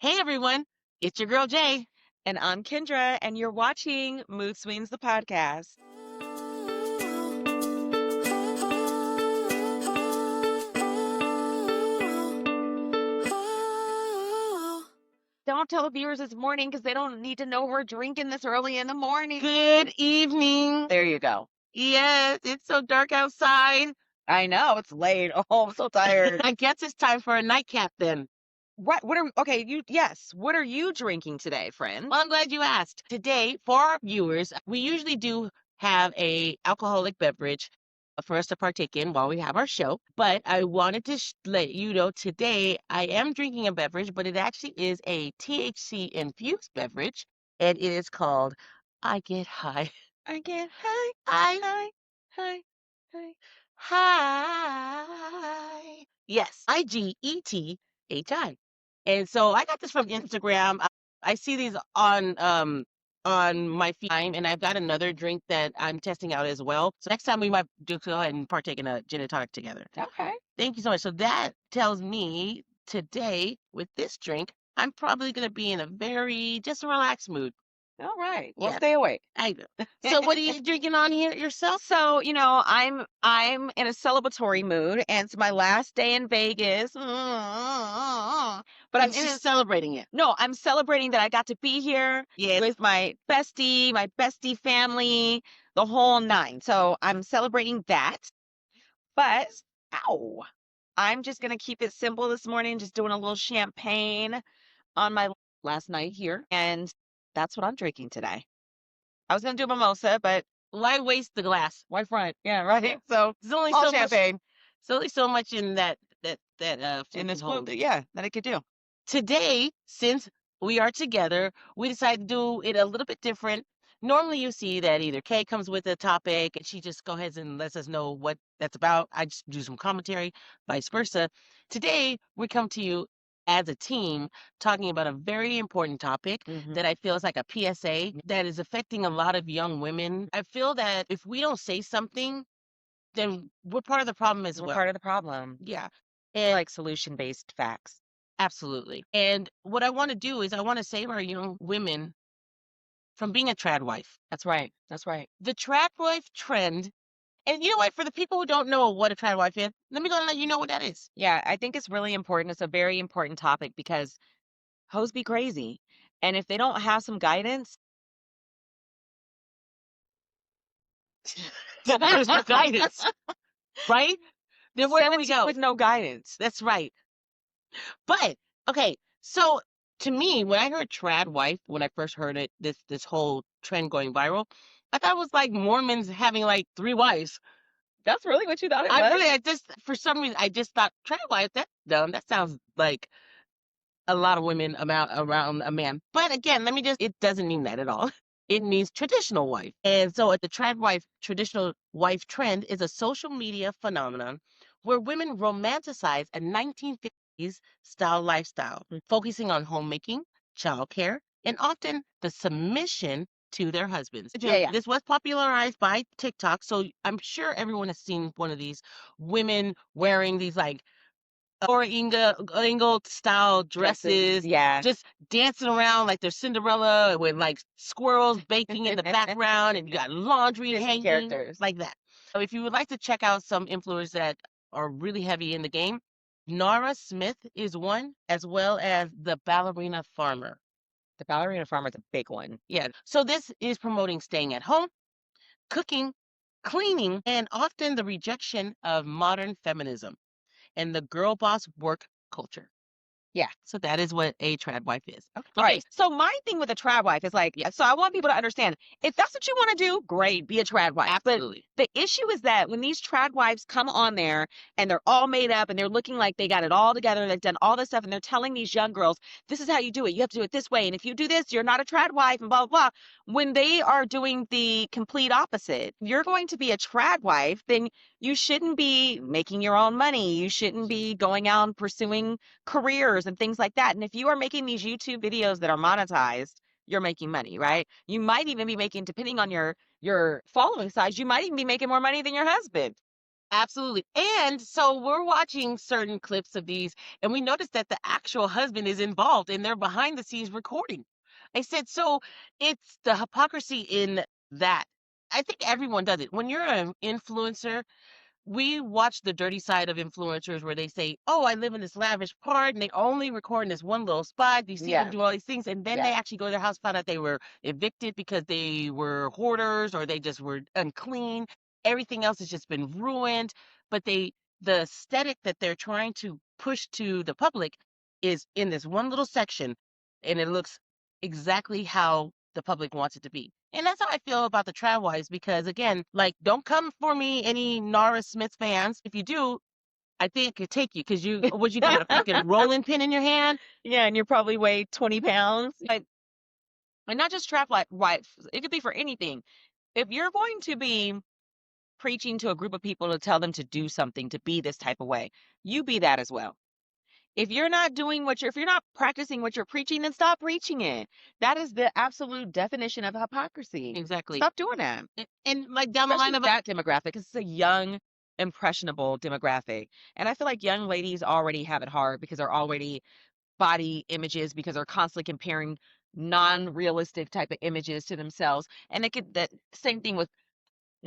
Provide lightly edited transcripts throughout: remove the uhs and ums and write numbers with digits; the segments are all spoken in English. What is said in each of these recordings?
Hey everyone, it's your girl Jay. And I'm Kendra, and you're watching Mood Swings, the podcast. Don't tell the viewers it's morning because they don't need to know we're drinking this early in the morning. Good evening. There you go. Yes, it's so dark outside. I know, it's late. Oh, I'm so tired. I guess it's time for a nightcap then. What are you drinking today, friend? Well, I'm glad you asked. Today, for our viewers, we usually do have a alcoholic beverage for us to partake in while we have our show. But I wanted to let you know today I am drinking a beverage, but it actually is a THC infused beverage, and it is called I Get High. I get high, I high, high. Hi. Yes, IGETHI. And so I got this from Instagram. I see these on my feed, and I've got another drink that I'm testing out as well. So next time we might just go ahead and partake in a gin and tonic together. Okay. Thank you so much. So that tells me today with this drink, I'm probably going to be in a very just a relaxed mood. All right. Well, Yeah. stay awake. I know. So what are you drinking on here yourself? So, I'm in a celebratory mood, and it's my last day in Vegas. But I'm I'm in just celebrating it. No, I'm celebrating that I got to be here Yes. with my bestie family, the whole nine. So I'm celebrating that. But ow, I'm just gonna keep it simple this morning, just doing a little champagne on my last night here, and that's what I'm drinking today. I was gonna do mimosa, but Why waste the glass? Why front? yeah, right. So There's only all so much. champagne There's only so much in that in flute this can hold. food, yeah, that I could do. Today, since we are together, we decided to do it a little bit different. Normally, you see that either Kay comes with a topic and she just go ahead and lets us know what that's about. I just do some commentary, vice versa. Today, we come to you as a team talking about a very important topic that I feel is like a PSA that is affecting a lot of young women. I feel that if we don't say something, then we're part of the problem as We're well. part of the problem. Yeah. I And like solution-based facts. absolutely. And what I want to do is I want to save our young women from being a trad wife. That's right. That's right. The trad wife trend, and you know what? For the people who don't know what a trad wife is, let me go and let you know what that is. Yeah, I think it's really important. It's a very important topic because hoes be crazy. And if they don't have some guidance, There's no guidance, right? Then where do we 17 go? with no guidance. That's right. But okay, so to me, when I heard trad wife, when I first heard it, this whole trend going viral, I thought it was like Mormons having like 3 wives. That's really what you thought it I just for some reason I just thought trad wife, that's dumb. That sounds like a lot of women around a man. But again, it doesn't mean that at all. It means traditional wife. And so the trad wife, traditional wife trend is a social media phenomenon where women romanticize a 1950s style lifestyle, focusing on homemaking, childcare, and often the submission to their husbands. Yeah. This was popularized by TikTok, so I'm sure everyone has seen one of these women wearing these like Laura Ingalls style dresses, Yeah. just dancing around like they're Cinderella with like squirrels baking in the background, and you got laundry Disney hanging characters. like that. So if you would like to check out some influencers that are really heavy in the game, Nara Smith is one, as well as the Ballerina Farmer. The ballerina farmer is a big one. Yeah. So this is promoting staying at home, cooking, cleaning, and often the rejection of modern feminism and the girl boss work culture. Yeah. So that is what a trad wife is. All right. So my thing with a trad wife is like, so I want people to understand if that's what you want to do, great, be a trad wife. Absolutely. But the issue is that when these trad wives come on there and they're all made up and they're looking like they got it all together, they've done all this stuff, and they're telling these young girls, this is how you do it. You have to do it this way. And if you do this, you're not a trad wife and blah, blah, blah. When they are doing the complete opposite, you're going to be a trad wife, then you shouldn't be making your own money. You shouldn't be going out and pursuing careers and things like that. And if you are making these YouTube videos that are monetized, you're making money, right? You might even be making, depending on your following size, you might even be making more money than your husband. Absolutely. And so we're watching certain clips of these, and we noticed that the actual husband is involved and they're behind the scenes recording. I said, so it's the hypocrisy in that. I think everyone does it. When you're an influencer, we watch the dirty side of influencers where they say, "Oh, I live in this lavish part," and they only record in this one little spot. You see them do all these things, and then they actually go to their house, found out they were evicted because they were hoarders or they just were unclean. Everything else has just been ruined. But the aesthetic that they're trying to push to the public is in this one little section, and it looks exactly how the public wants it to be. And that's how I feel about the Tradwives because again, like don't come for me, any Norris Smith fans. If you do, I think I could take you because you got a fucking rolling pin in your hand. Yeah, and you probably weigh 20 pounds. And not just trap wives, it could be for anything. If you're going to be preaching to a group of people to tell them to do something, to be this type of way, you be that as well. If you're not doing if you're not practicing what you're preaching, then stop preaching it. That is the absolute definition of hypocrisy. Exactly. Stop doing that. And like down the line of that demographic, it's a young, impressionable demographic. And I feel like young ladies already have it hard because they're already body images because they're constantly comparing non-realistic type of images to themselves. And it could that same thing with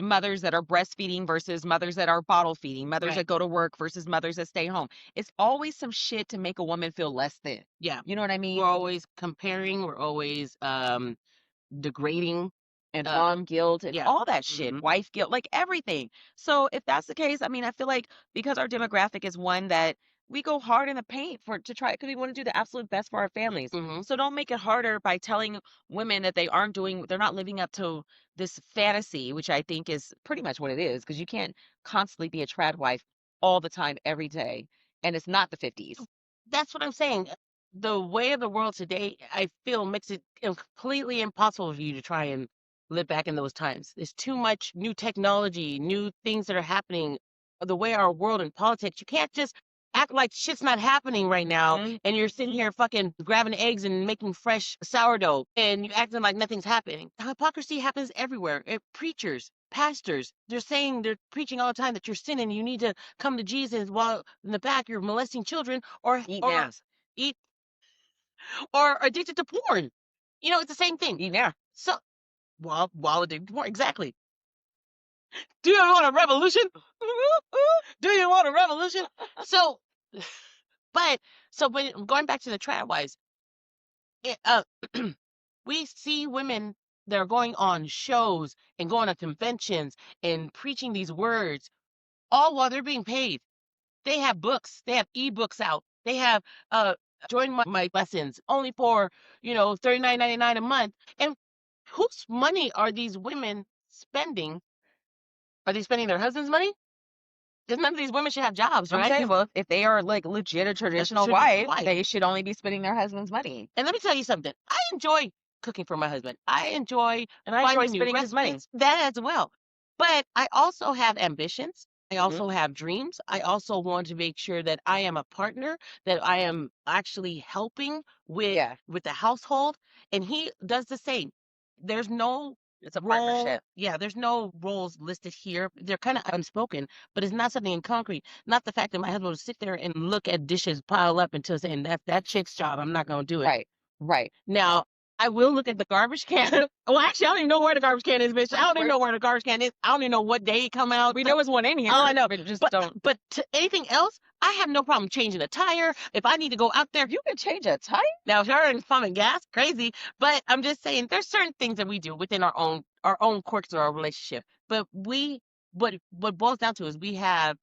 mothers that are breastfeeding versus mothers that are bottle feeding, mothers that go to work versus mothers that stay home. It's always some shit to make a woman feel less than. Yeah. You know what I mean? We're always comparing, we're always degrading and mom guilt and all that shit, wife guilt, like everything. So if that's the case, I mean, I feel like because our demographic is one that we go hard in the paint to try because we want to do the absolute best for our families. So don't make it harder by telling women that they're not living up to this fantasy, which I think is pretty much what it is, because you can't constantly be a trad wife all the time, every day. And it's not the 50s. That's what I'm saying. The way of the world today, I feel, makes it completely impossible for you to try and live back in those times. There's too much new technology, new things that are happening. The way our world and politics, you can't just act like shit's not happening right now and you're sitting here fucking grabbing eggs and making fresh sourdough and you're acting like nothing's happening. Hypocrisy happens everywhere. Preachers, pastors, they're preaching all the time that you're sinning. You need to come to Jesus while in the back you're molesting children or eat or addicted to porn. You know, it's the same thing. Yeah. So, while addicted to porn, exactly. Do you want a revolution? Do you want a revolution? So, but going back to the Tradwives, we see women that are going on shows and going to conventions and preaching these words, all while they're being paid. They have books, they have ebooks out, they have join my lessons only for $39.99 a month. And whose money are these women spending? Are they spending their husband's money? Because none of these women should have jobs, right? I'm saying, well, if they are like legit a traditional wife, they should only be spending their husband's money. And let me tell you something. I enjoy cooking for my husband. I enjoy spending his money. That as well. But I also have ambitions. I also have dreams. I also want to make sure that I am a partner, that I am actually helping with the household. And he does the same. There's no It's a partnership. Yeah, there's no roles listed here. They're kind of unspoken, but it's not something in concrete. Not the fact that my husband will sit there and look at dishes pile up until saying that chick's job. I'm not going to do it. Right. Now, I will look at the garbage can. Well, actually, I don't even know where the garbage can is, bitch. I don't even know where the garbage can is. I don't even know what day it come out. We know it's one in here. Oh, I know. But just don't. But to anything else, I have no problem changing a tire. If I need to go out there, you can change a tire. Now, her and pumping gas, crazy. But I'm just saying, there's certain things that we do within our own quirks of our relationship. But what boils down to is we have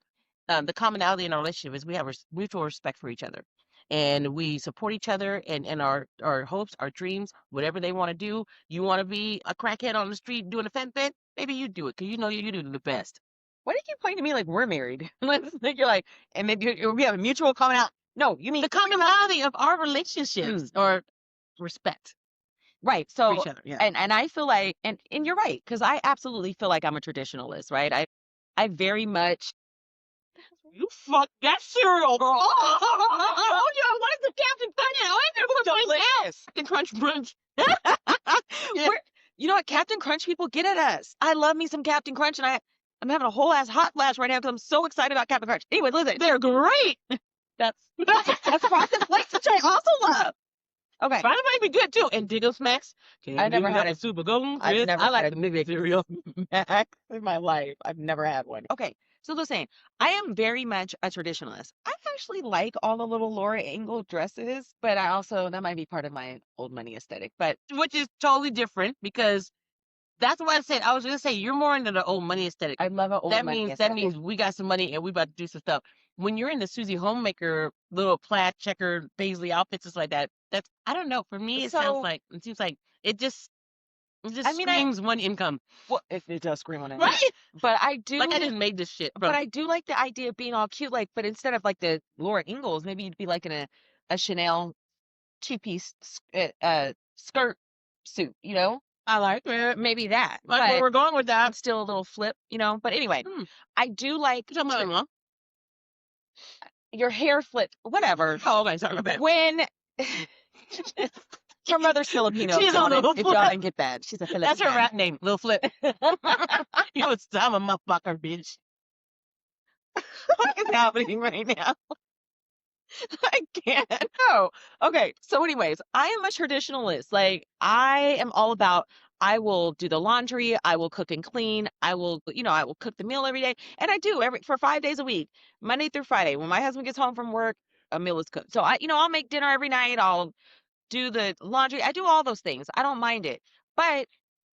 the commonality in our relationship is we have mutual respect for each other. And we support each other and our hopes, our dreams, whatever they want to do. You want to be a crackhead on the street doing a fence bend? Maybe you do it because you know you do the best. Why do you keep pointing to me like we're married? You're like, and maybe we have a mutual commonality. No, you mean the commonality of our relationships or respect. Right. So, for each other, yeah. and I feel like, and you're right, because I absolutely feel like I'm a traditionalist, right? I very much. You fuck that cereal, girl. Oh, yeah, what is the Captain Crunch? Captain Crunch brunch. You know what? Captain Crunch people get at us. I love me some Captain Crunch, and I'm having a whole ass hot flash right now because I'm so excited about Captain Crunch. Anyway, listen, they're great. That's frosted flakes, which I also love. Okay. Frosted might be good too. And Diggle Smacks. I never had a super golden I've crisp. never I like had the midway cereal. Mac in my life. I've never had one. Okay. So listen, I am very much a traditionalist. I actually like all the little Laura Ingalls dresses, but I also, that might be part of my old money aesthetic. But Which is totally different because that's what I said. I was gonna say you're more into the old money aesthetic. I love an old That money means aesthetic. we got some money and we about to do some stuff. When you're in the Susie Homemaker little plaid checkered paisley outfits, just like that. That's I don't know. For me, So, it seems like it just I mean, I, screams one income, well, it does scream on it. right? But I Like I do, just made this shit, bro. but I do like the idea of being all cute, like, but instead of like the Laura Ingalls, maybe you'd be like in a Chanel two-piece skirt suit, you know? I like it. Maybe that. Like where But we're going with that. it's still a little flip, you know? But anyway, Hmm. I do like You're talking about your hair flip, whatever. Oh, okay, sorry about that. When her mother's Filipino, She's a little if y'all flip. didn't get that. She's a Filipino. That's her rap name, Lil Flip. You know, I'm a motherfucker, bitch. What is happening right now? I can't. No. Okay. So, anyways, I am a traditionalist. Like, I am all about, I will do the laundry, I will cook and clean, I will, I will cook the meal every day. And I do for 5 days a week, Monday through Friday. When my husband gets home from work, a meal is cooked. So I'll make dinner every night. I'll do the laundry. I do all those things. I don't mind it. But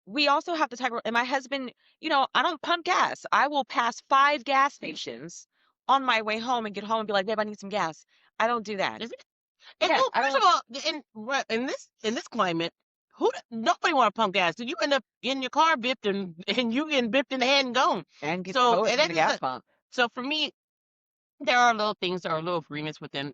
we also have the type of, and my husband, I don't pump gas. I will pass 5 gas stations on my way home and get home and be like, babe, I need some gas. I don't do that. Is it? And Yeah, well, I first don't of all, in this climate, nobody want to pump gas. So you end up getting your car bipped and you getting bipped in the head and gone. and get So towed and to that the is gas pump. so for me, there are little things, there are little agreements within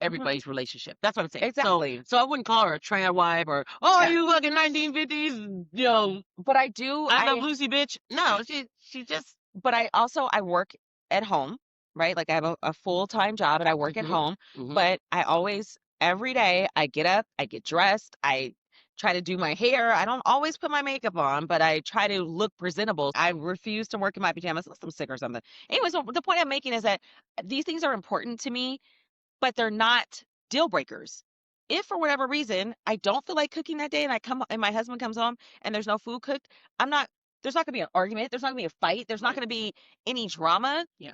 everybody's relationship. That's what I'm saying. Exactly. So I wouldn't call her a trad wife or oh Yeah. you fucking 1950s, But I do, I love Lucy bitch. No, she just but I work at home, right? Like I have a full-time job and I work at home, but I always, every day I get up, I get dressed, I try to do my hair. I don't always put my makeup on, but I try to look presentable. I refuse to work in my pajamas unless I'm sick or something. Anyway, so the point I'm making is that these things are important to me, but they're not deal breakers. If for whatever reason I don't feel like cooking that day and my husband comes home and there's no food cooked, there's not gonna be an argument, there's not gonna be a fight, there's not gonna be any drama. yeah.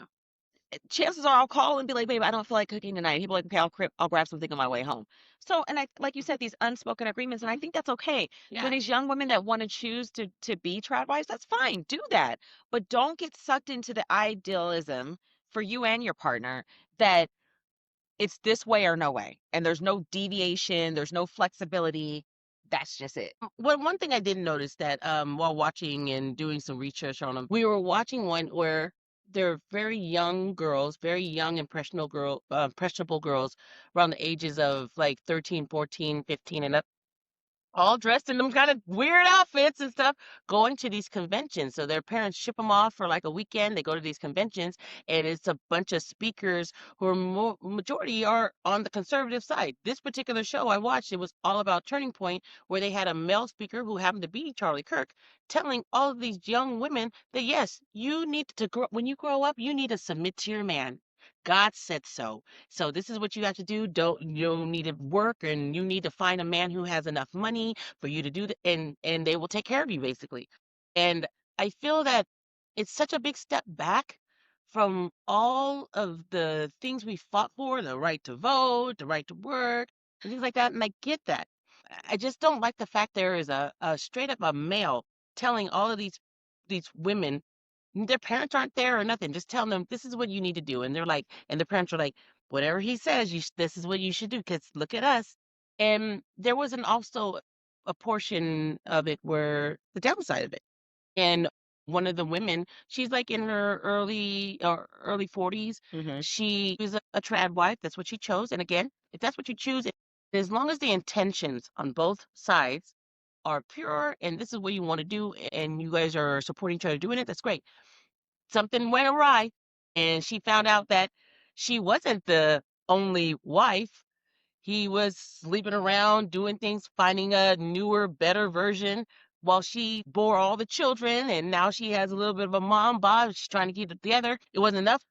Chances are I'll call and be like, babe, I don't feel like cooking tonight. He'll be like, okay, I'll grab something on my way home. So, and like you said, these unspoken agreements, and I think that's okay. Yeah. For these young women that want to choose to be trad wives, that's fine. Do that. But don't get sucked into the idealism for you and your partner that it's this way or no way. And there's no deviation, there's no flexibility. That's just it. Well, one thing I did notice that while watching and doing some research on them, we were watching one where they're very young girls, very young impressionable girls around the ages of like 13, 14, 15 and up, all dressed in them kind of weird outfits and stuff, going to these conventions. So their parents ship them off for like a weekend. They go to these conventions, and it's a bunch of speakers who are majority are on the conservative side. This particular show I watched, it was all about Turning Point, where they had a male speaker who happened to be Charlie Kirk, telling all of these young women that yes, you need to grow when you grow up, you need to submit to your man. God said so. So this is what you have to do. You don't need to work and you need to find a man who has enough money for you to do that and they will take care of you basically. And I feel that it's such a big step back from all of the things we fought for, the right to vote, the right to work, and things like that. And I get that. I just don't like the fact there is a straight up a male telling all of these women their parents aren't there or nothing. Just telling them this is what you need to do, and they're like, and the parents are like, whatever he says, this is what you should do. Because look at us. And there was also a portion of it where the downside of it, and one of the women, she's like in her early 40s. She was a trad wife. That's what she chose. And again, if that's what you choose, as long as the intentions on both sides are pure and this is what you want to do and you guys are supporting each other doing it, that's great. Something went awry and she found out that she wasn't the only wife. He was sleeping around, doing things, finding a newer, better version. while she bore all the children, and now she has a little bit of a mom bod. She's trying to keep it together. It wasn't enough.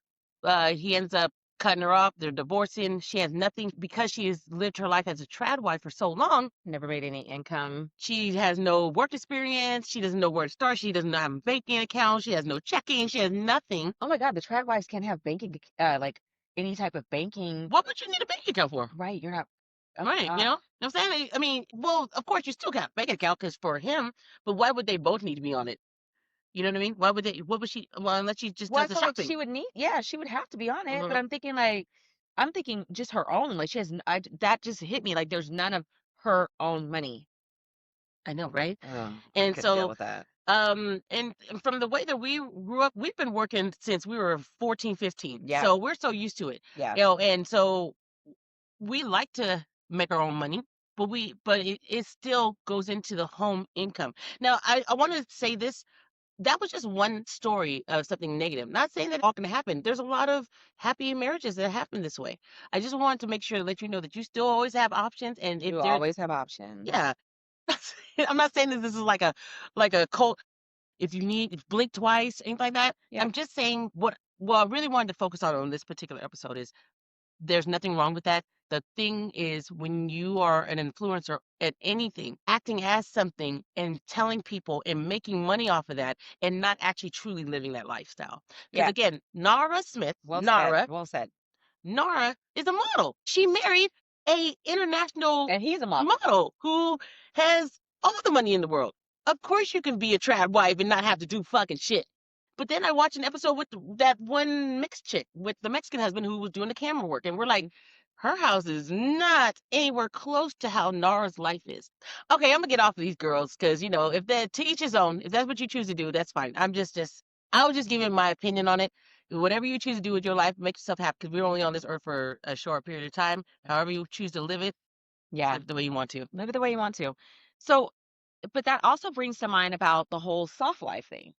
He ends up cutting her off. They're divorcing. She has nothing because she has lived her life as a trad wife for so long. Never made any income. She has no work experience. She doesn't know where to start. She doesn't have a banking account. She has no checking. She has nothing. Oh my God, the trad wives can't have banking, like any type of banking. What would you need a bank account for? Right, you're not. Oh Right, you know what I'm saying? I mean, well, of course you still got a bank account because for him, but why would they both need to be on it? You know what I mean? Why would they? What would she? Well, unless she just Well, I does the feel like shopping. she would need, yeah, she would have to be on it. But Mhm. I'm thinking just her own. Like she has, that just hit me. Like there's none of her own money. I know, right? Oh, I And couldn't deal so, with that. and from the way that we grew up, we've been working since we were 14, 15. Yeah, So we're so used to it, yeah, you know. And so we like to make our own money, but it still goes into the home income. Now, I want to say this. That was just one story of something negative. Not saying that all can happen. There's a lot of happy marriages that happen this way. I just wanted to make sure to let you know that you still always have options, and if you there, always have options. yeah, I'm not saying that this is like a cult. If you need, if blink twice, anything like that. Yeah, I'm just saying what I really wanted to focus on this particular episode is there's nothing wrong with that. The thing is, when you are an influencer at anything, acting as something and telling people and making money off of that and not actually truly living that lifestyle. Because yeah. again, Nara Smith, Well said. Well said. Nara is a model. She married a international And he's a model. model who has all the money in the world. Of course you can be a trad wife and not have to do fucking shit. But then I watched an episode with that one mixed chick with the Mexican husband who was doing the camera work, and we're like, her house is not anywhere close to how Nara's life is. Okay, I'm gonna get off of these girls because if that to each his own. If that's what you choose to do, that's fine. I was just giving my opinion on it. Whatever you choose to do with your life, make yourself happy because we're only on this earth for a short period of time. However you choose to live it, Yeah, live it the way you want to. live it the way you want to. So, but that also brings to mind about the whole soft life thing.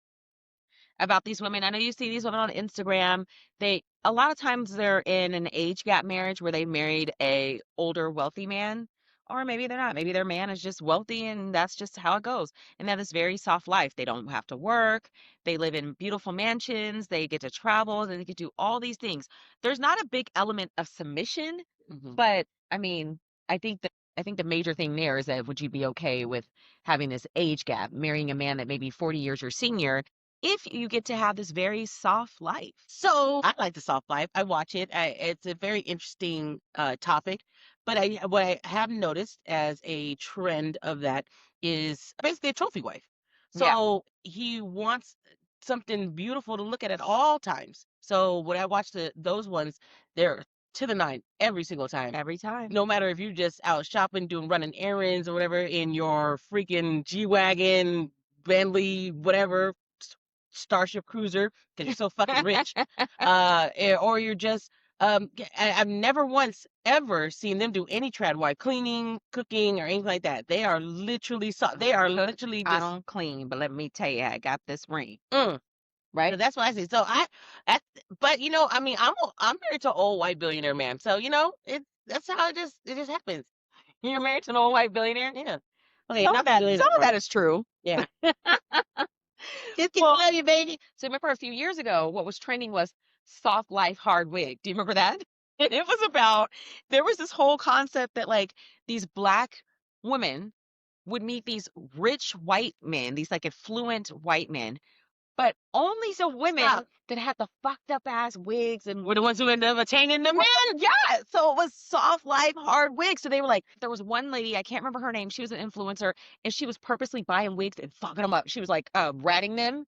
About these women. I know you see these women on Instagram. A lot of times they're in an age gap marriage where they married a older wealthy man, or maybe they're not. Maybe their man is just wealthy and that's just how it goes. And they have this very soft life. They don't have to work. They live in beautiful mansions. They get to travel and they can do all these things. There's not a big element of submission, Hmm. but I mean, I think the major thing there is that would you be okay with having this age gap, marrying a man that may be 40 years your senior if you get to have this very soft life? So I like the soft life. I watch it. It's a very interesting topic. But what I have noticed as a trend of that is basically a trophy wife. Yeah, So he wants something beautiful to look at all times. So when I watch those ones, they're to the nine every single time. every time. No matter if you're just out shopping, doing running errands or whatever in your freaking G-Wagon, Bentley, whatever, Starship Cruiser, because you're so fucking rich, or you're just I've never once ever seen them do any trad wife cleaning, cooking, or anything like that. They are literally they are literally I just don't clean, but let me tell you, I got this ring, mm. So right? that's what I say. So I but I mean, I'm married to an old white billionaire man. So that's how it just happens. You're married to an old white billionaire? Yeah. Okay, not the billionaire Some of part. that is true. Yeah. Just kidding, Well, love you, baby. so remember a few years ago, what was trending was soft life, hard wig. Do you remember that? And it was about, there was this whole concept that like these black women would meet these rich white men, these like affluent white men, but only the women Stop. that had the fucked up ass wigs and We're the ones who end up attaining the man. yeah, so it was soft life, hard wigs. So they were like, there was one lady, I can't remember her name. She was an influencer and she was purposely buying wigs and fucking them up. She was like ratting them.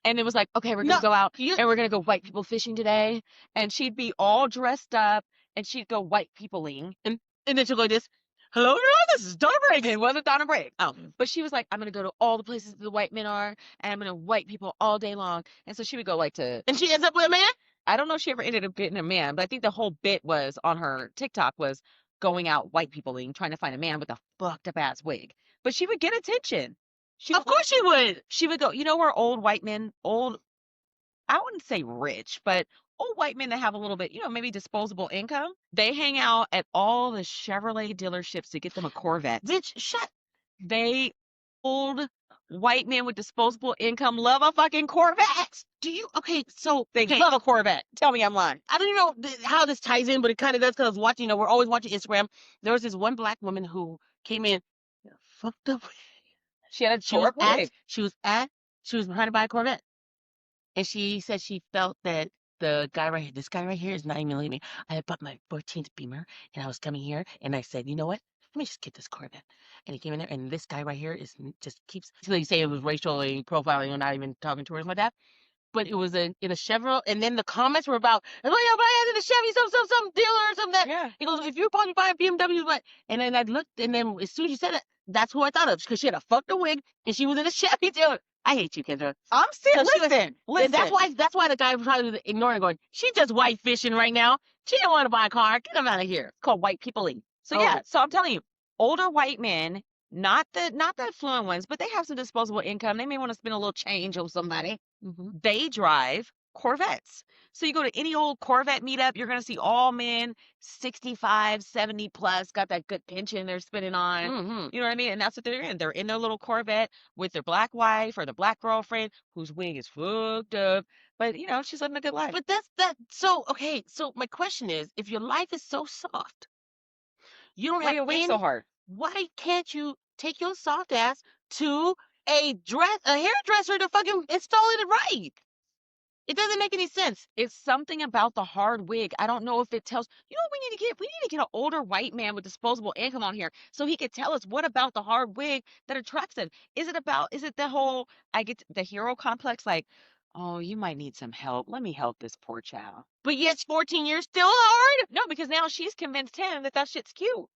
And it was like, okay, we're No, gonna go out you and we're gonna go white people fishing today. And she'd be all dressed up and she'd go white peopling. and then she'll go like this. Hello, everyone. This is Donna Briggs. It wasn't Donna Briggs. Oh, But she was like, I'm gonna go to all the places the white men are and I'm gonna white people all day long. And so she would go like to, and she ends up with a man. I don't know if she ever ended up getting a man, but I think the whole bit was on her TikTok was going out white peopling, trying to find a man with a fucked up ass wig. But she would get attention. Of course she would. She would go, you know where old white men, old, I wouldn't say rich, but old white men that have a little bit, maybe disposable income, they hang out at all the Chevrolet dealerships to get them a Corvette. Bitch, shut. They old white men with disposable income love a fucking Corvette. Do you? Okay, so They okay, love a Corvette. Tell me I'm lying. I don't even know how this ties in, but it kind of does because I was watching. We're always watching Instagram. There was this one black woman who came in, fucked up. She had a She was short wig. she was behind to buy a Corvette, and she said she felt that this guy right here is not even leaving me. I had bought my 14th Beamer, and I was coming here, and I said, you know what? Let me just get this Corvette. And he came in there, and this guy right here just keeps. So you say it was racially profiling or not even talking to her like that, but it was in a Chevrolet, and then the comments were about, oh yeah, but I had a Chevy, some dealer or something that. Yeah. He goes, if you're probably buying BMW, but and then I looked, and then as soon as you said it, that's who I thought of because she had a fucked up wig and she was in a Chevy dealer. I hate you, Kendra. I'm serious. So Listen. That's why the guy was probably ignoring, going, she's just white fishing right now. She didn't want to buy a car. Get him out of here. It's called white people-ing. So Oh. yeah, so I'm telling you, older white men, not the affluent ones, but they have some disposable income. They may want to spend a little change on somebody. Mm-hmm. They drive Corvettes. So you go to any old Corvette meetup, you're going to see all men 65, 70 plus, got that good pension they're spending on. Mm-hmm. You know what I mean? And that's what they're in. They're in their little Corvette with their black wife or their black girlfriend whose wig is fucked up. But, you know, she's living a good life. But that's that. So, okay. So my question is, if your life is so soft, you don't Why have you wig any, so hard? why can't you take your soft ass to a hairdresser to fucking install it right? It doesn't make any sense. It's something about the hard wig. I don't know if it tells. You know what we need to get? We need to get an older white man with disposable income on here so he could tell us what about the hard wig that attracts him. Is it the whole I get the hero complex like, oh, you might need some help. Let me help this poor child. But yet 14 years still hard? No, because now she's convinced him that shit's cute.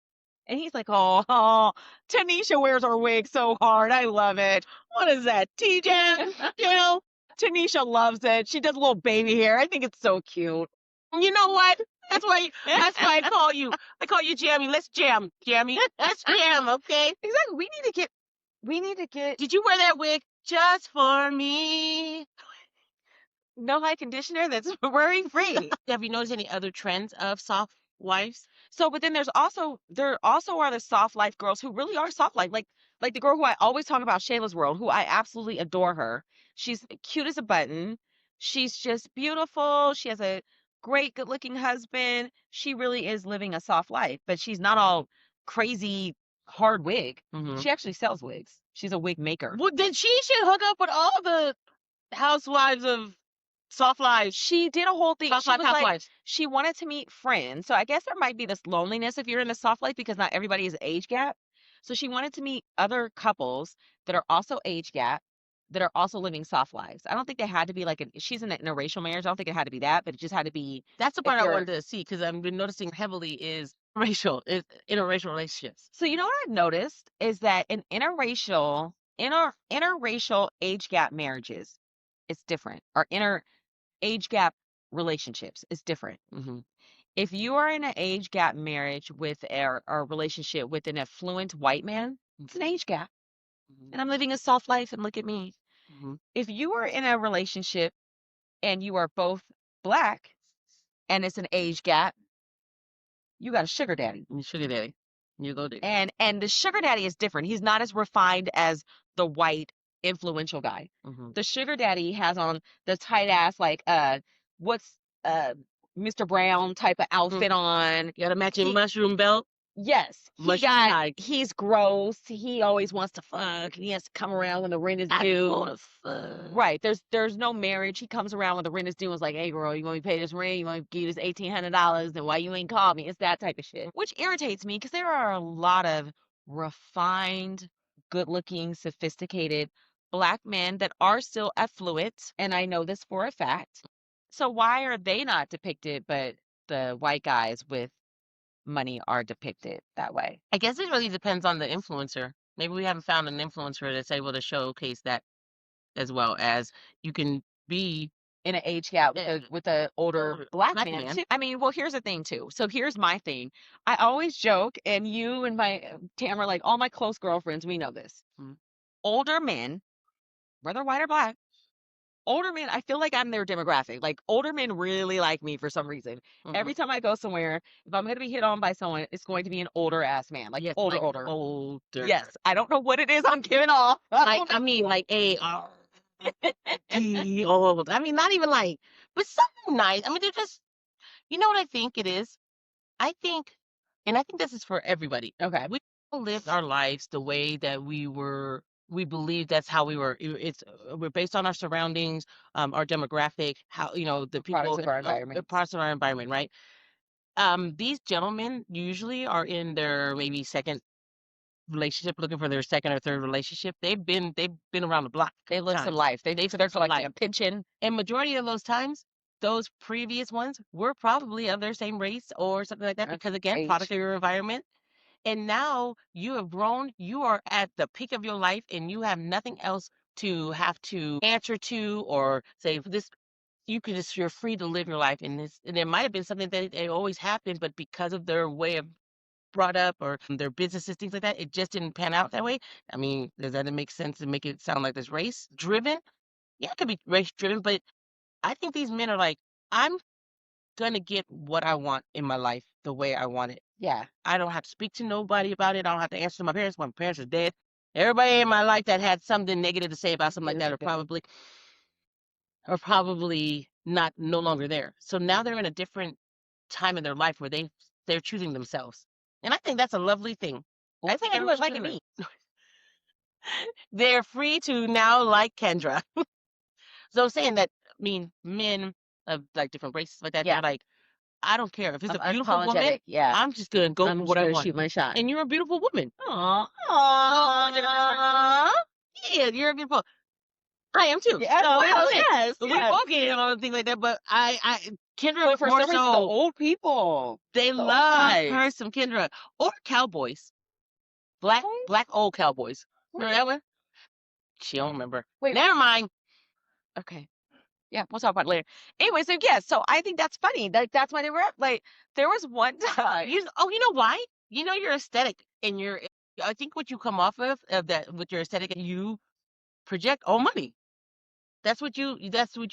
And he's like, oh, Tanisha wears her wig so hard. I love it. What is that, TJ? You know, Tanisha loves it. She does a little baby hair. I think it's so cute. You know what? That's why I call you. I call you Jamie. Let's jam, Jamie. Let's jam, okay? Exactly. We need to get Did you wear that wig just for me? no high conditioner that's worry free. Have you noticed any other trends of soft wives? So, but then there also are the soft life girls who really are soft life. Like the girl who I always talk about, Shayla's World, who I absolutely adore her. She's cute as a button. She's just beautiful. She has a great, good looking husband. She really is living a soft life, but she's not all crazy hard wig. Mm-hmm. She actually sells wigs. She's a wig maker. Well, then she should hook up with all the housewives of soft lives. She did a whole thing. Soft She life was like, housewives. she wanted to meet friends. So I guess there might be this loneliness if you're in the soft life because not everybody is age gap. So she wanted to meet other couples that are also age gap, that are also living soft lives. I don't think they had to be like she's in an interracial marriage. I don't think it had to be that, but it just had to be. That's the part I wanted to see because I've been noticing heavily is interracial relationships. So you know what I've noticed is that in interracial age gap marriages, it's different. Or age gap relationships is different. Mm-hmm. If you are in an age gap marriage with a relationship with an affluent white man, it's an age gap. Mm-hmm. And I'm living a soft life and look at me. Mm-hmm. If you are in a relationship and you are both black and it's an age gap, you got a sugar daddy. Sugar daddy. You go there. And the sugar daddy is different. He's not as refined as the white influential guy. Mm-hmm. The sugar daddy has on the tight ass like what's Mr. Brown type of outfit on. You got a matching mushroom belt. Yes, Mushroom he's gross. He always wants to fuck. He has to come around when the rent is due. Right. There's no marriage. He comes around when the rent is due and is like, hey girl, you want me to pay this rent? You want me to give you this $1,800? Then why you ain't called me? It's that type of shit. Which irritates me because there are a lot of refined, good looking, sophisticated black men that are still affluent, and I know this for a fact. So why are they not depicted, but the white guys with money are depicted that way? I guess it really depends on the influencer. Maybe we haven't found an influencer that's able to showcase that as well as you can be in an age gap with a older black man. Too. I mean, well, here's the thing too. So here's my thing. I always joke, and you and my Tamara, like all my close girlfriends, we know this. Older men, whether white or black, older men, I feel like I'm their demographic. Like older men really like me for some reason. Every time I go somewhere, if I'm going to be hit on by someone, it's going to be an older ass man, like Yes, older, like older. older. Yes, I don't know what it is I'm giving off. Like, I mean, like old. I mean, not even like, but something nice. I mean, they're just, you know what I think it is? I think, and I think this is for everybody. Okay. We all lived our lives the way that we believe that's how we were. We're based on our surroundings, our demographic, how, the Products people, of our environment. parts of our environment, right? These gentlemen usually are in their maybe second relationship, looking for their second or third relationship. They've been around the block a They couple live some times. life. So they're collecting Life. a pension. And majority of those times, those previous ones were probably of their same race or something like that, because again, product Age. of your environment. And now you have grown, you are at the peak of your life, and you have nothing else to have to answer to or say this. You could just, you're free to live your life. And this, and there might have been something that they always happened, but because of their way of brought up or their businesses, things like that, it just didn't pan out that way. I mean, does that make sense to make it sound like this race driven? Yeah, it could be race driven, but I think these men are like, I'm gonna get what I want in my life the way I want it. Yeah. I don't have to speak to nobody about it. I don't have to answer to my parents. My parents are dead. Everybody in my life that had something negative to say about something like that are probably not no longer there. So now they're in a different time in their life where they're choosing themselves. And I think that's a lovely thing. I What's think that everyone look should like do at it. me? They're free to now like Kendra. So I'm saying that, I mean, men of like different races like that, Yeah. they're like, I don't care if it's I'm a beautiful woman. unapologetic. Yeah. I'm just gonna go I'm for just what I gonna want. shoot my shot. And you're a beautiful woman. Aw. Yeah, you're a beautiful. I am too. Yes, So well, okay, yes, we yes. both get in on things like that. But Kendra But for more some reason, the so. old people, They the old love guys. her some Kendra or cowboys, black old cowboys. Remember that one? She don't remember. Wait, Never mind. okay. Yeah, we'll talk about it later. Anyway, so yeah, so I think that's funny. Like that's why they were up. Like there was one time. You know why? You know your aesthetic and your. I think what you come off of that with your aesthetic, and you project old money. That's what you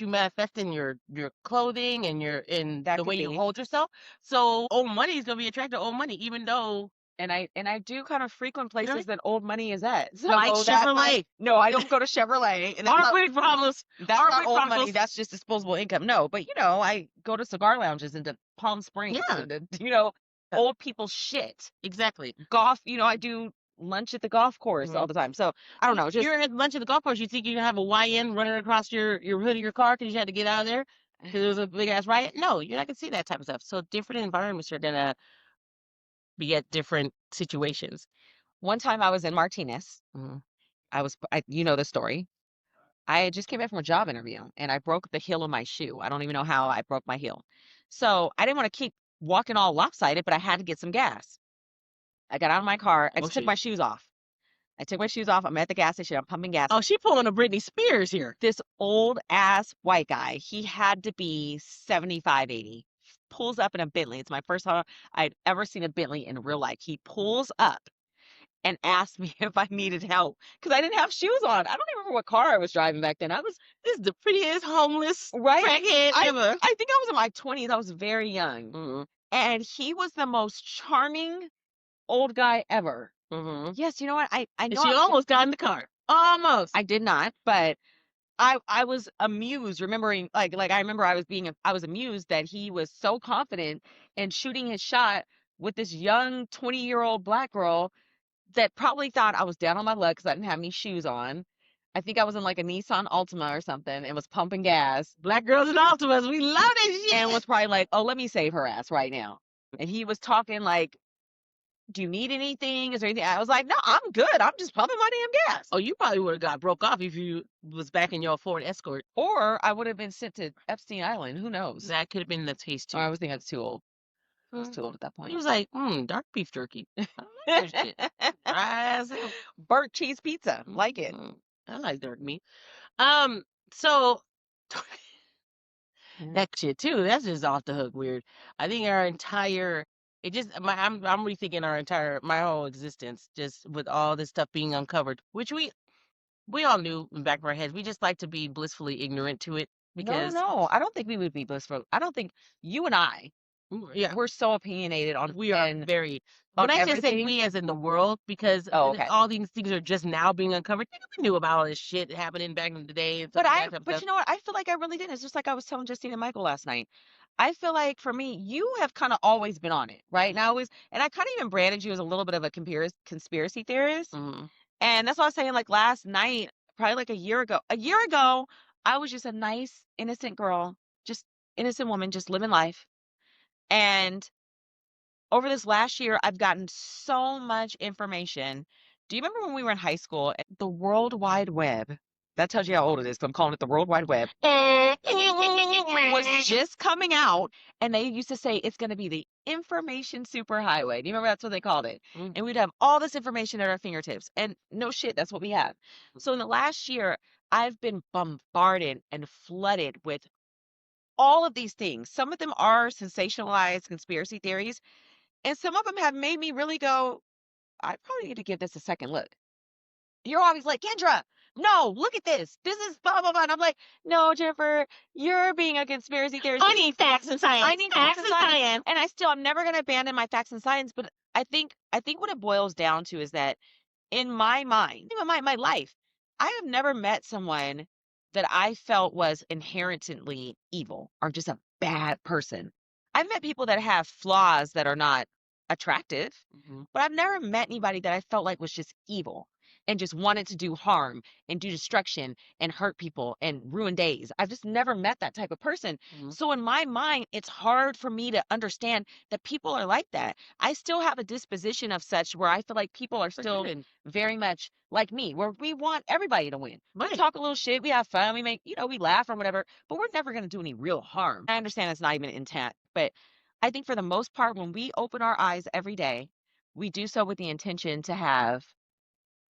manifest in your clothing and in That the could way you be. hold yourself. So old money is gonna be attracted to old money, even though And I do kind of frequent you know places that old money is at. So like that Chevrolet. no, I don't go to Chevrolet. And Aren't we problems? that's Aren't not we old money. prodigals? That's just disposable income. No, but I go to cigar lounges and to Palm Springs Yeah. and old people shit. Exactly. Golf, I do lunch at the golf course all the time. So I don't know, just You're at lunch at the golf course. You think you're gonna have a YN running across your hood of your car because you had to get out of there because it was a big ass riot? No, you're not gonna see that type of stuff. So different environments are gonna be at different situations. one time I was in Martinez. Mhm. You know the story. I just came back from a job interview and I broke the heel of my shoe. I don't even know how I broke my heel. So I didn't want to keep walking all lopsided, but I had to get some gas. I got out of my car. I Oh just took shit. my shoes off. I took my shoes off. I'm at the gas station. I'm pumping gas. Oh, she pulling a Britney Spears here. This old ass white guy, he had to be 75, 80, pulls up in a Bentley. It's my first time I'd ever seen a Bentley in real life. He pulls up and asked me if I needed help because I didn't have shoes on. I don't even remember what car I was driving back then. This is the prettiest homeless Right? crackhead ever. I think I was in my 20s. I was very young. Mm-hmm. And he was the most charming old guy ever. Mm-hmm. Yes, you know what? I And know she almost got in the car. Almost. I did not, but I was amused, remembering I remember I was amused that he was so confident in shooting his shot with this young 20-year-old black girl that probably thought I was down on my luck because I didn't have any shoes on. I think I was in like a Nissan Altima or something and was pumping gas Black girls and Optimus, we love that shit. and was probably like, oh, let me save her ass right now. And he was talking like, do you need anything? Is there anything? I was like, no, I'm good. I'm just pumping my damn gas. Oh, you probably would have got broke off if you was back in your Ford Escort. Or I would have been sent to Epstein Island. Who knows? That could have been the taste too. Or I was thinking that's too old. I was too old at that He point. was like, dark beef jerky. I like that shit. Dry as hell. Burnt cheese pizza. Like it. I like dark meat. So that shit too. That's just off the hook weird. I think our entire I'm rethinking my whole existence just with all this stuff being uncovered, which we we all knew in the back of our heads. We just like to be blissfully ignorant to it No, because no. I don't think we would be blissful. I don't think you and I, yeah, we're so opinionated on we are very. on When I just say everything. we, as in the world, because Oh, okay. all these things are just now being uncovered. Nigga, we knew about all this shit happening back in the day and stuff like that type of But stuff. you know what? I feel like I really didn't. It's just like I was telling Justine and Michael last night. I feel like for me, you have kind of always been on it, right? Now always, and I kind of even branded you as a little bit of a conspiracy theorist. Mm-hmm. And that's what I was saying, like last night, probably like a year ago. A year ago, I was just a nice, innocent girl, just innocent woman, just living life. And over this last year, I've gotten so much information. Do you remember when we were in high school? The World Wide Web. That tells you how old it is. 'Cause I'm calling it the World Wide Web. Was just coming out, and they used to say it's going to be the information superhighway. Do you remember that's what they called it? Mm-hmm. And we'd have all this information at our fingertips. And no shit, that's what we have. So in the last year, I've been bombarded and flooded with all of these things. Some of them are sensationalized conspiracy theories, and some of them have made me really go, I probably need to give this a second look. You're always like, Kendra, no, look at this. This is blah, blah, blah. And I'm like, no, Jennifer, you're being a conspiracy theorist. I need facts and science. I need facts and science. And I'm never going to abandon my facts and science. But I think what it boils down to is that in my mind, in my life, I have never met someone that I felt was inherently evil or just a bad person. I've met people that have flaws that are not attractive, Mm-hmm. but I've never met anybody that I felt like was just evil and just wanted to do harm and do destruction and hurt people and ruin days. I've just never met that type of person. Mm-hmm. So in my mind, it's hard for me to understand that people are like that. I still have a disposition of such where I feel like people are still very much like me, where we want everybody to win. Right. We talk a little shit, we have fun, we make, we laugh or whatever, but we're never going to do any real harm. I understand it's not even intent, but I think for the most part, when we open our eyes every day, we do so with the intention to have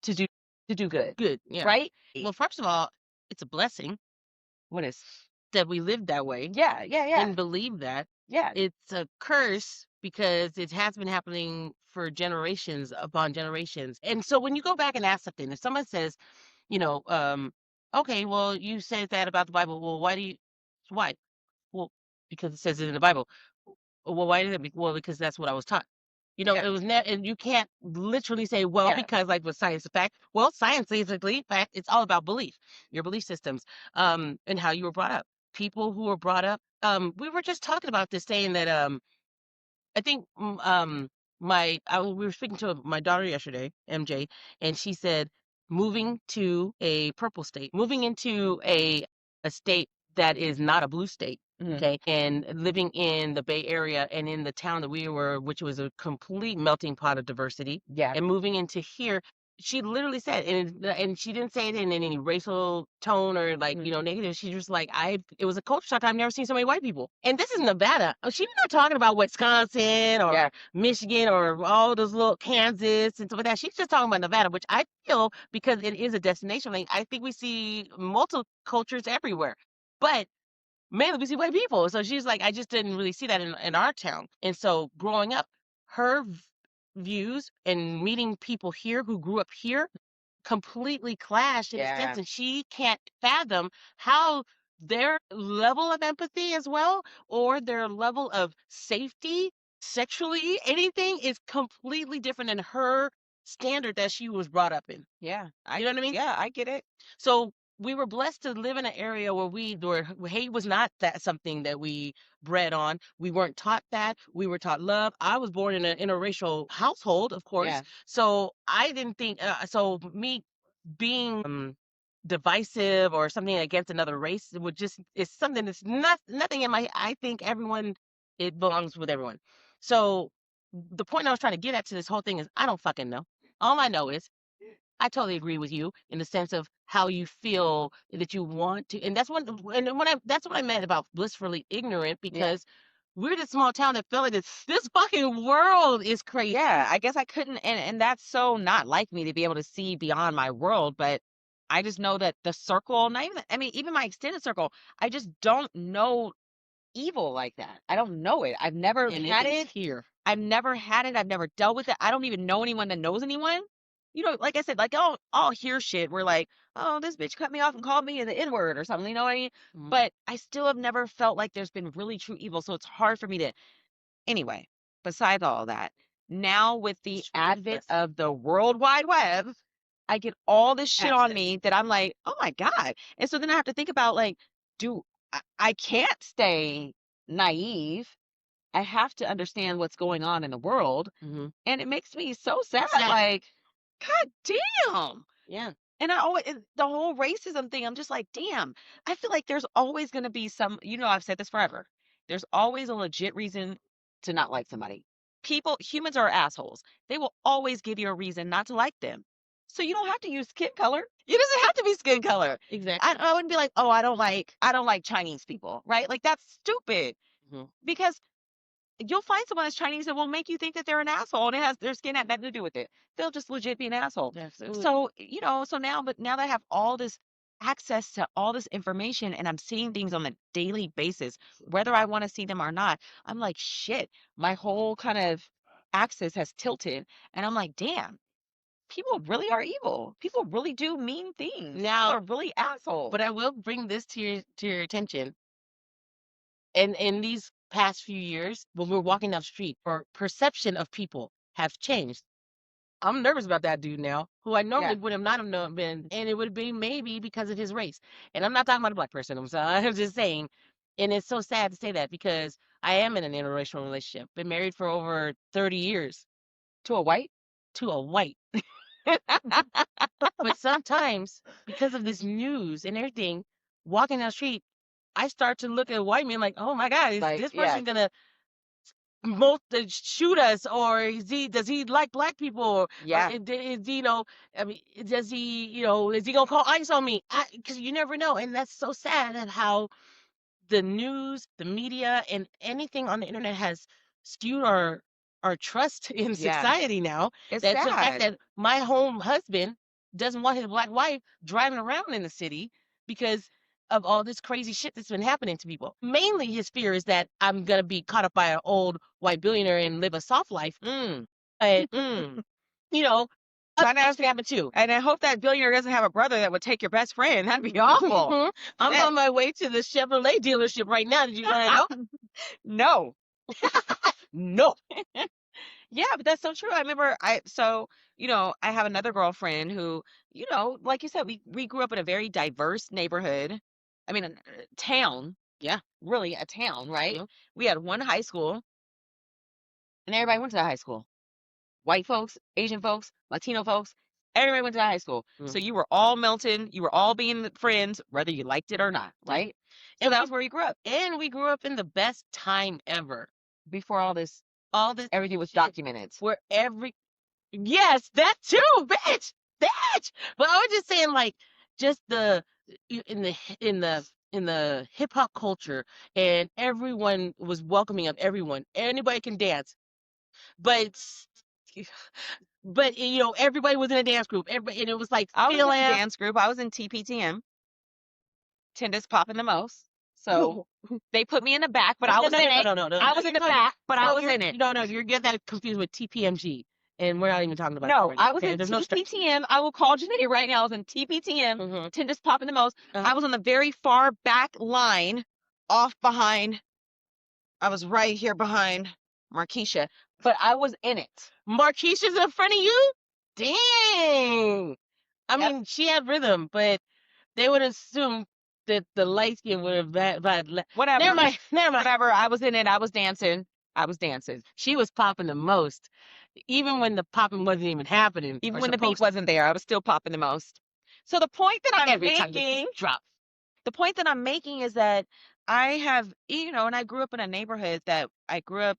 to do to do good. Good. Yeah. Right? Well, first of all, it's a blessing What is? that we live that way Yeah, yeah, yeah. and believe that. Yeah. It's a curse because it has been happening for generations upon generations. And so when you go back and ask something, if someone says, you know, okay, well, you said that about the Bible. Well, why? Well, because it says it in the Bible. Well, why did it? Well, because that's what I was taught. You know, Yeah. it was and you can't literally say, well, Yeah. because like with science, in fact, well, science basically, fact, it's all about belief, your belief systems, and how you were brought up. People who were brought up, we were just talking about this, saying that, I think, we were speaking to my daughter yesterday, MJ, and she said moving to a purple state, moving into a state that is not a blue state. Okay. And living in the Bay Area and in the town that we were, which was a complete melting pot of diversity. Yeah. And moving into here, she literally said, and she didn't say it in any racial tone or like, negative. She was like, it was a culture shock. I've never seen so many white people. And this is Nevada. She's not talking about Wisconsin or Michigan or all those little Kansas and stuff like that. She's just talking about Nevada, which I feel, because it is a destination, like, I think we see multiple cultures everywhere. But mainly we see white people. So she's like, I just didn't really see that in our town. And so growing up, her views and meeting people here who grew up here completely clashed in a sense, and she can't fathom how their level of empathy as well, or their level of safety sexually, anything is completely different than her standard that she was brought up in. Yeah. You know what I mean? Yeah, I get it. So we were blessed to live in an area where hate was not that something that we bred on. We weren't taught that. We were taught love. I was born in an interracial household, of course. Yeah. So I didn't think, so me being divisive or something against another race would just, it's something that's nothing in my, I think everyone, it belongs with everyone. So the point I was trying to get at to this whole thing is, I don't fucking know. All I know is I totally agree with you in the sense of how you feel that you want to, and that's what I meant about blissfully ignorant, because we're the small town that felt like this fucking world is crazy. Yeah, I guess I couldn't, and that's so not like me to be able to see beyond my world, but I just know that the circle, not even, I mean, even my extended circle, I just don't know evil like that. I don't know it. I've never And had it is it here. I've never had it. I've never dealt with it. I don't even know anyone that knows anyone. like I said, like I'll hear shit where like, oh, this bitch cut me off and called me the N-word or something, you know what I mean? Mhm. But I still have never felt like there's been really true evil. So it's hard for me to, anyway, besides all that, now with the It's advent ridiculous. of the World Wide Web, I get all this shit on Access. me that I'm like, oh my God. And so then I have to think about like, do I can't stay naive. I have to understand what's going on in the world. Hmm. And it makes me so sad. Sad. Like, God damn. Yeah. And I always, the whole racism thing, I'm just like, damn, I feel like there's always going to be some, I've said this forever. There's always a legit reason to not like somebody. Humans are assholes. They will always give you a reason not to like them. So you don't have to use skin color. It doesn't have to be skin color. Exactly. I wouldn't be like, oh, I don't like Chinese people, right? Like that's stupid Hmm. because you'll find someone that's Chinese that will make you think that they're an asshole and their skin had nothing to do with it. They'll just legit be an asshole. Absolutely. So, but now that I have all this access to all this information and I'm seeing things on a daily basis, whether I want to see them or not, I'm like, shit, my whole kind of axis has tilted. And I'm like, damn, people really are evil. People really do mean things. People Now, are really assholes. but I will bring this to your attention. In these past few years, when we're walking down the street, our perception of people have changed. I'm nervous about that dude now, who I normally Yeah. would have not have known been, and it would be maybe because of his race. And I'm not talking about a black person. I'm sorry. I'm just saying, and it's so sad to say that because I am in an interracial relationship, been married for over 30 years To a white? to a white. But sometimes, because of this news and everything, walking down the street, I start to look at white men like, oh my God, is Like, this yeah, person gonna shoot us, or does he like black people, or yeah, is he, I mean, does he, is he gonna call ICE on me? Because you never know, and that's so sad at how the news, the media, and anything on the internet has skewed our trust in yeah. society now. It's That's the fact sad. that my home husband doesn't want his black wife driving around in the city because of all this crazy shit that's been happening to people. Mainly his fear is that I'm gonna be caught up by an old white billionaire and live a soft life. But you know, So other I things know, can happen too. and I hope that billionaire doesn't have a brother that would take your best friend. That'd be awful. I'm That, on my way to the Chevrolet dealership right now. Did you want to know? no. No. Yeah, but that's so true. I remember I have another girlfriend who, like you said, we grew up in a very diverse neighborhood. I mean, a town, Yeah. really a town, right? Mhm. We had one high school and everybody went to that high school. White folks, Asian folks, Latino folks, everybody went to high school. Mm. So you were all melting, you were all being friends, whether you liked it or not, Yeah. right? So And that we was where you grew up and we grew up in the best time ever. before All this everything was shit documented. where every yes, that too, bitch, bitch. But I was just saying, like, just in the hip hop culture, and everyone was welcoming of everyone. Anybody can dance, but everybody was in a dance group. Everybody, and it was like I was in a feeling. dance group. I was in TPTM, Tennis Popping the Most. So they put me in the back, but I No, was no, in no, no, it. no, no, no. I No, was in you're the talking. back, but I No, was in it. you're getting that confused with TPMG, and we're not even talking about that No, right now. I was Okay, in there's no stress. TPTM. I will call Janae right now. I was in TPTM, Mm-hmm. Tennis Popping the Most. Uh-huh. I was on the very far back line, off behind. I was right here behind Markeisha, but I was in it. Marquisha's in front of you? Dang. I Yep. mean, she had rhythm, but they would assume that the light skin would have Whatever. Never mind. Never mind. Whatever. I was in it. I was dancing. I was dancing. She was popping the most, even when the popping wasn't even happening. Even Or when the beat supposed to. wasn't there, I was still popping the most. So the point that I'm Every time the making, beat dropped. the point that I'm making is that I have, and I grew up in a neighborhood that I grew up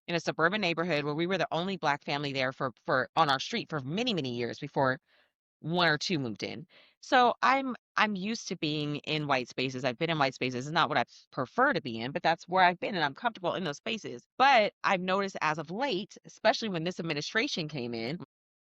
in a suburban neighborhood where we were the only black family there for on our street for many, many years before one or two moved in. So I'm used to being in white spaces. I've been in white spaces. It's not what I prefer to be in, but that's where I've been and I'm comfortable in those spaces. But I've noticed as of late, especially when this administration came in,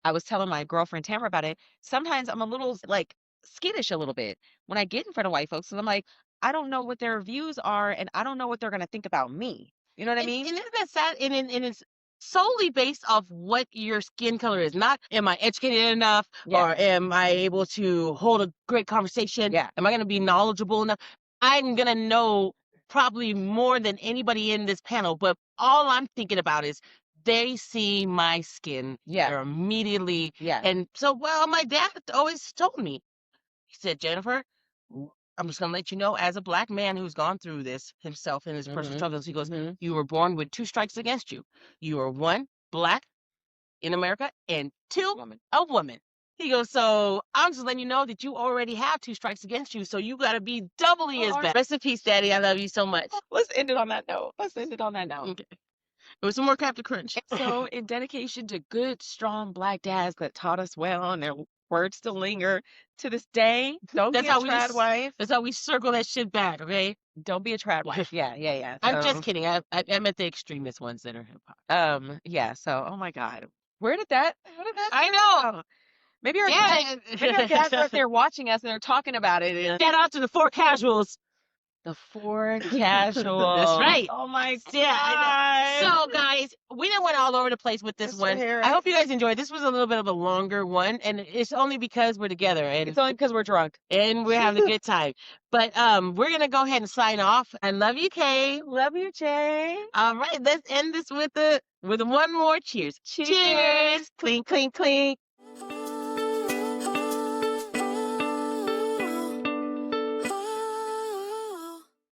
I was telling my girlfriend Tamara about it. Sometimes I'm a little like skittish a little bit when I get in front of white folks and I'm like, I don't know what their views are and I don't know what they're gonna think about me. You know what I And mean? isn't that sad? And it's solely based off what your skin color is. Not am I educated enough, or am I able to hold a great conversation? Yeah. Am I going to be knowledgeable enough? I'm going to know probably more than anybody in this panel, but all I'm thinking about is they see my skin. Yeah. They're immediately. Yeah. And so, well, my dad always told me, he said, Jennifer, I'm just going to let you know, as a Black man who's gone through this himself in his personal struggles, he goes, you were born with 2 strikes against you. You are 1, Black in America, and 2, a woman. He goes, so I'm just letting you know that you already have 2 strikes against you, so you got to be doubly as bad. Rest in peace, Daddy. I love you so much. Let's end it on that note. Okay. With some more Captain Crunch. So, in dedication to good, strong Black dads that taught us well, and their words still linger to this day, don't be a trad wife. That's how we circle that shit back, okay? Don't be a trad wife. Yeah. I'm just kidding. I meant the extremist ones that are hip hop. Yeah. So, oh my God, how did that? I know. Maybe our dads are up there watching us and they're talking about it. Shout out to the 4 casuals. The 4 casuals. That's right. Oh my God. Yeah. So, guys, we done went all over the place with this one. I hope you guys enjoyed. This was a little bit of a longer one, and it's only because we're together. And it's only because we're drunk. And we're having a good time. But we're going to go ahead and sign off. I love you, Kay. Love you, Jay. All right, let's end this with one more cheers. Cheers. Clink, clink, clink.